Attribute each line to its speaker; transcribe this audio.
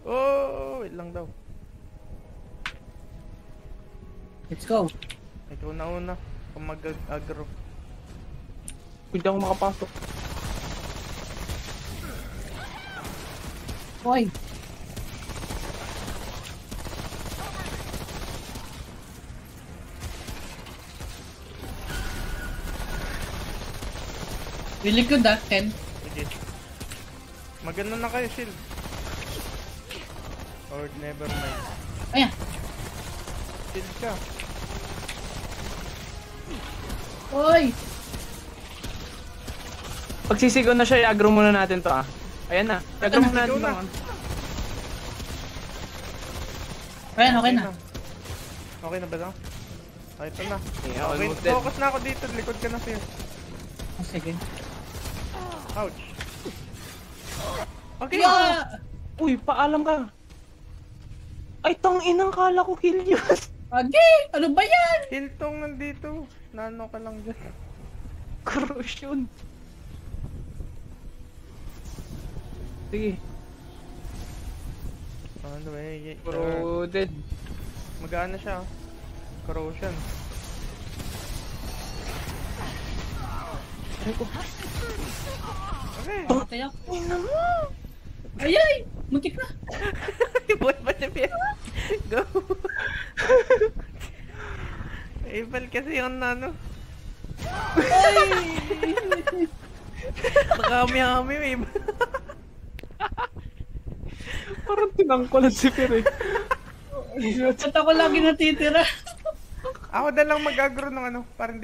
Speaker 1: Oh, wait lang daw.
Speaker 2: Let's go.
Speaker 1: Ikaw na una. Kung mag-agro.
Speaker 3: Hindi ako makapasok.
Speaker 2: Hoy. Yung likod Ken.
Speaker 1: Sige. Maganda na kayo, shield. Or never mind.
Speaker 2: Ayan.
Speaker 1: Shield ka.
Speaker 2: Hoy.
Speaker 3: Pagsisigaw na siya, i-agro muna natin to ah. Ayan na. I-agro muna natin to.
Speaker 2: Ayan, okay na.
Speaker 1: Okay na ba na? Ay, ito na.
Speaker 3: Yeah,
Speaker 1: Okay,
Speaker 3: almost dead.
Speaker 1: focus na ako dito. Likod ka na, Fierce.
Speaker 2: Oh, sige.
Speaker 1: Ouch. Okay.
Speaker 2: Yeah!
Speaker 3: Uy, paalam ka. Ay, tang inang kala ko kill yun.
Speaker 2: Okay! Ano ba yan?
Speaker 1: Hiltong nandito. Nano ka lang dyan.
Speaker 3: Corrosion. Sige.
Speaker 1: Ano eh.
Speaker 3: Corroded.
Speaker 1: Mag-ano siya. Corrosion.
Speaker 3: Ay ko.
Speaker 1: Okay.
Speaker 2: Patay ako. Ayay! Muntik na.
Speaker 1: Buhat ba siya, Fierce? Go. Ibal kasi yung ano. Nakami-hami, may iba.
Speaker 3: Parang tinangkolan si Fer eh.
Speaker 2: Ba't ako lagi natitira?
Speaker 1: Ako na lang mag-agro ng ano, parang